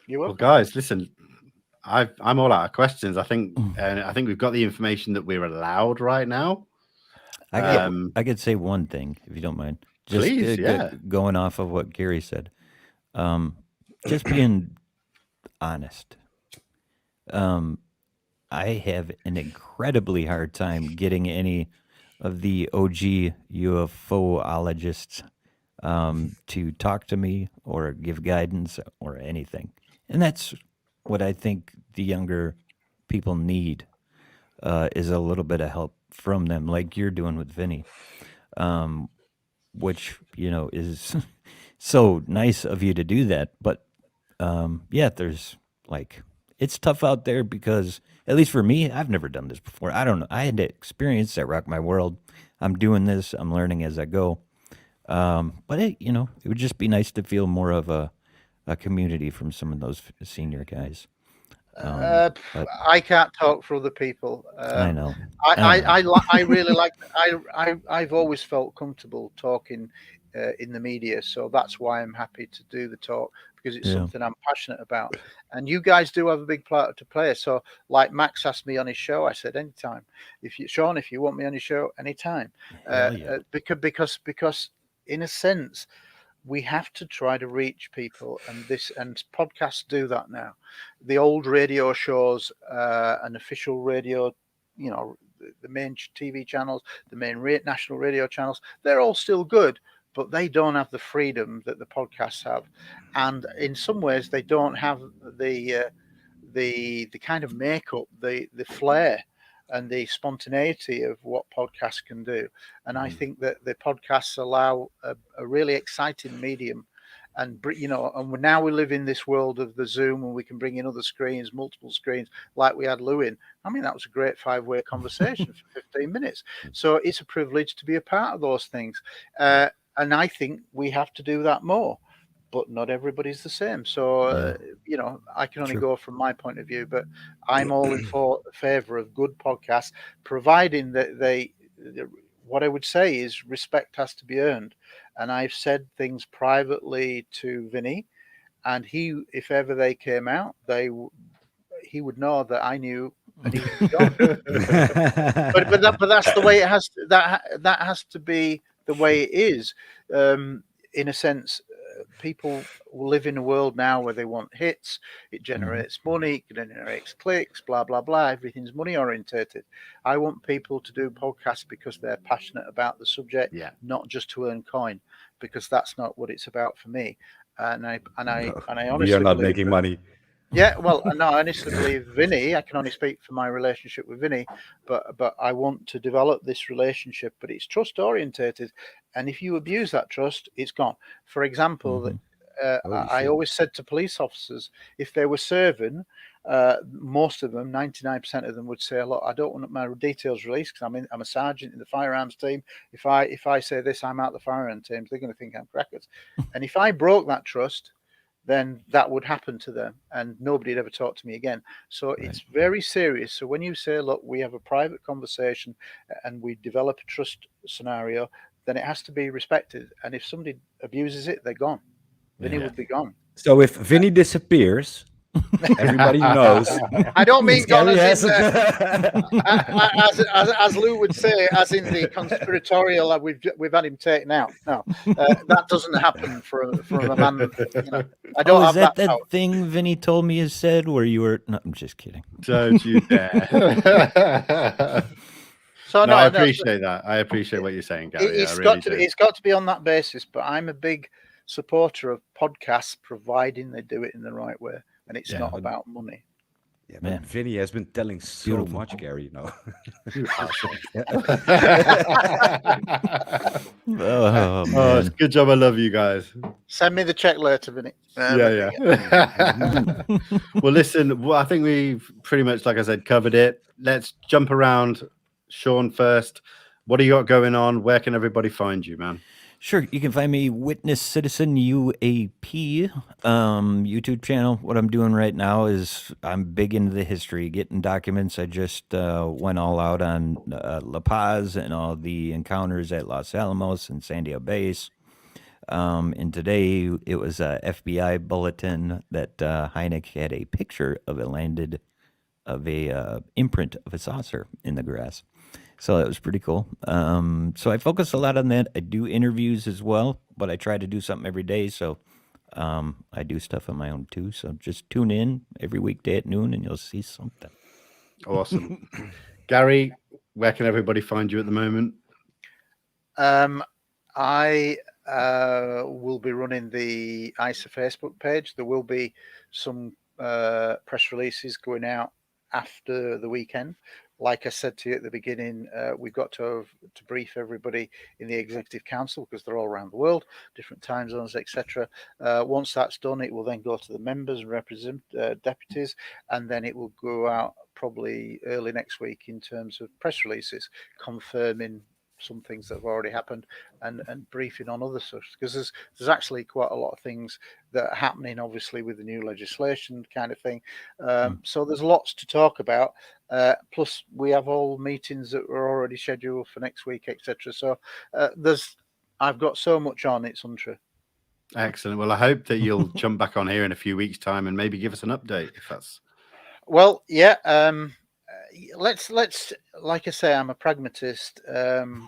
You're welcome. Well, guys, listen, I'm all out of questions. I think we've got the information that we're allowed right now. I could say one thing, if you don't mind. Just please, going off of what Gary said. Just being honest. I have an incredibly hard time getting any of the OG UFOologists to talk to me or give guidance or anything. And that's what I think the younger people need, is a little bit of help from them, like you're doing with Vinny, which, is so nice of you to do that. But there's it's tough out there because, at least for me, I've never done this before. I don't know. I had to experience that rocked my world. I'm doing this. I'm learning as I go. But it would just be nice to feel more of a community from some of those senior guys. But I can't talk for other people. I know. I really like. I've always felt comfortable talking in the media, so that's why I'm happy to do the talk, because it's something I'm passionate about. And you guys do have a big part to play. So, like Max asked me on his show, I said anytime. Sean, if you want me on your show, anytime. Because in a sense, we have to try to reach people, and podcasts do that now. The old radio shows and official radio, the main TV channels, the main national radio channels, they're all still good, but they don't have the freedom that the podcasts have, and in some ways they don't have the kind of makeup, the flair and the spontaneity of what podcasts can do. And I think that the podcasts allow a really exciting medium. And, and now we live in this world of the Zoom, and we can bring in other screens, multiple screens, like we had Lue in. I mean, that was a great 5-way conversation for 15 minutes. So it's a privilege to be a part of those things. And I think we have to do that more. But not everybody's the same. So, I can only go from my point of view, but I'm all in favor of good podcasts, providing that what I would say is respect has to be earned. And I've said things privately to Vinny, and if ever they came out, he would know that I knew, and he would be gone. but that's the way it has to, that has to be the way it is. In a sense, people live in a world now where they want hits. It generates money, it generates clicks, blah, blah, blah. Everything's money orientated. I want people to do podcasts because they're passionate about the subject, not just to earn coin, because that's not what it's about for me. And I honestly, we are not making money. Yeah, well, no, I honestly believe Vinny, I can only speak for my relationship with Vinny, but I want to develop this relationship, but it's trust orientated. And if you abuse that trust, it's gone. For example, I always said to police officers, if they were serving, most of them, 99% of them would say, look, I don't want my details released because I'm a sergeant in the firearms team. If I say this, I'm out the firearms team, they're going to think I'm crackers. And if I broke that trust, then that would happen to them and nobody'd ever talk to me again. So it's very serious. So when you say, look, we have a private conversation and we develop a trust scenario, then it has to be respected. And if somebody abuses it, they're gone. Vinny would be gone. So if Vinny disappears, everybody knows. I don't mean gone as Lou would say, as in the conspiratorial we've had him taken out. No, that doesn't happen for a man. I don't have is that that thing Vinny told me is said where you were? No, I'm just kidding. Don't you dare. So I appreciate that. I appreciate what you're saying, Gary. It's got to be on that basis. But I'm a big supporter of podcasts, providing they do it in the right way. and it's not about money. Yeah, Man. but Vinny has been telling so Beautiful. much, Gary. You know. Oh, Oh, man. it's a good job. I love you guys. Send me the check later, Vinny. Yeah. Well, listen, I think we've pretty much, like I said, covered it. Let's jump around. Sean first. What do you got going on? Where can everybody find you, man? Sure, you can find me Witness Citizen UAP YouTube channel. What I'm doing right now is I'm big into the history, getting documents. I just went all out on La Paz and all the encounters at Los Alamos and Sandia Base. And today it was a FBI bulletin that Hynek had a picture of a imprint of a saucer in the grass. So that was pretty cool. So I focus a lot on that. I do interviews as well, but I try to do something every day. So I do stuff on my own too. So just tune in every weekday at noon and you'll see something. Awesome. Gary, where can everybody find you at the moment? I will be running the ISA Facebook page. There will be some press releases going out after the weekend. Like I said to you at the beginning, we've got to brief everybody in the executive council because they're all around the world, different time zones, etc. Once that's done, it will then go to the members and deputies, and then it will go out probably early next week in terms of press releases confirming some things that have already happened and briefing on other stuff, because there's actually quite a lot of things that are happening, obviously, with the new legislation kind of thing. So there's lots to talk about. Plus, we have all meetings that were already scheduled for next week, etc. So I've got so much on, it's untrue. Excellent. Well, I hope that you'll jump back on here in a few weeks' time and maybe give us an update if that's. Well, yeah. Let's like I say, I'm a pragmatist. Lue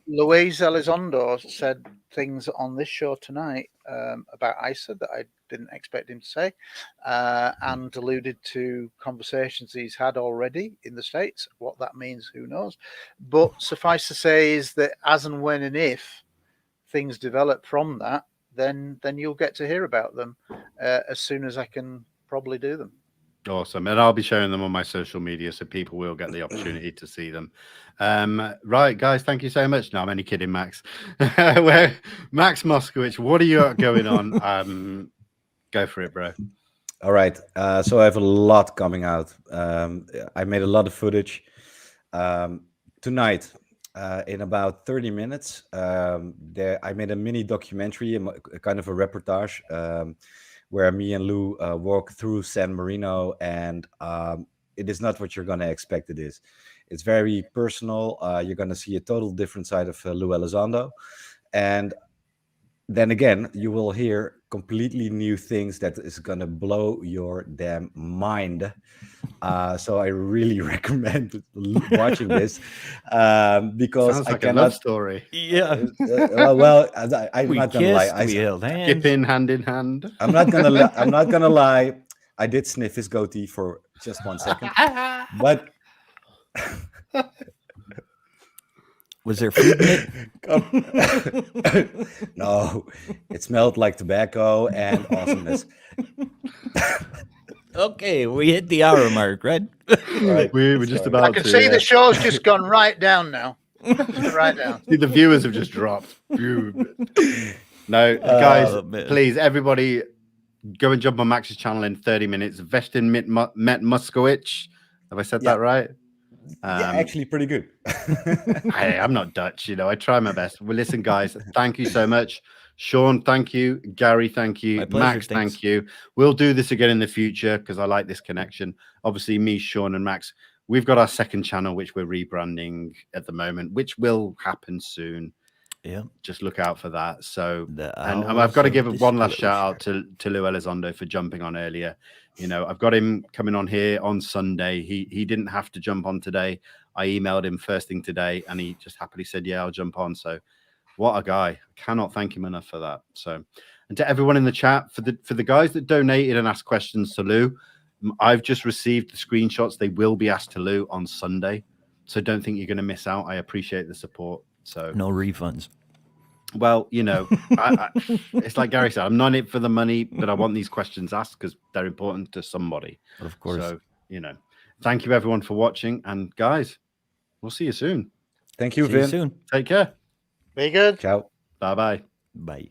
Elizondo said things on this show tonight about ISA that I didn't expect him to say, and alluded to conversations he's had already in the States. What that means, who knows? But suffice to say is that as and when and if things develop from that, then you'll get to hear about them as soon as I can probably do them. Awesome. And I'll be sharing them on my social media so people will get the opportunity to see them. Right, guys, thank you so much. No, I'm only kidding, Max. Max Mosckowicz, what are you got going on? Go for it, bro. All right. So I have a lot coming out. I made a lot of footage. Tonight, in about 30 minutes, I made a mini documentary, a kind of a reportage, where me and Lou walk through San Marino, and it is not what you're going to expect it is. It's very personal. You're going to see a total different side of Lue Elizondo. And then again, you will hear completely new things that is going to blow your damn mind. So I really recommend watching this because sounds like I cannot. A love story. Yeah. Well, I'm not gonna lie. We held hands. Skipping hand in hand. I'm not gonna lie. I did sniff his goatee for just 1 second, but Was there food in it? no, it smelled like tobacco and awesomeness. Okay, we hit the hour mark, right? Right. We were just about I can see the show's just gone right down now. Right down. See, the viewers have just dropped. No, guys, please, everybody, go and jump on Max's channel in 30 minutes. Vestin met Mosckowicz. Have I said that right? Yeah, actually pretty good. I'm not Dutch, I try my best. Well, listen, guys, thank you so much. Sean, thank you. Gary, thank you. My pleasure, Max, thanks. thank you. We'll do this again in the future because I like this connection. Obviously, me, Sean, and Max, we've got our second channel, which we're rebranding at the moment, which will happen soon. Yeah. Just look out for that. So, and I've got to give one last shout out to Lue Elizondo for jumping on earlier. I've got him coming on here on Sunday. He didn't have to jump on today. I emailed him first thing today, and he just happily said, "Yeah, I'll jump on." So, what a guy! I cannot thank him enough for that. So, and to everyone in the chat, for the guys that donated and asked questions to Lou, I've just received the screenshots. They will be asked to Lou on Sunday, so don't think you're going to miss out. I appreciate the support. So no refunds. Well, you know, it's like Gary said, I'm not in it for the money, but I want these questions asked because they're important to somebody. Of course. So, you know, thank you everyone for watching. And guys, we'll see you soon. Thank you, See Vin. you soon. Take care. Be good. Ciao. Bye-bye. Bye.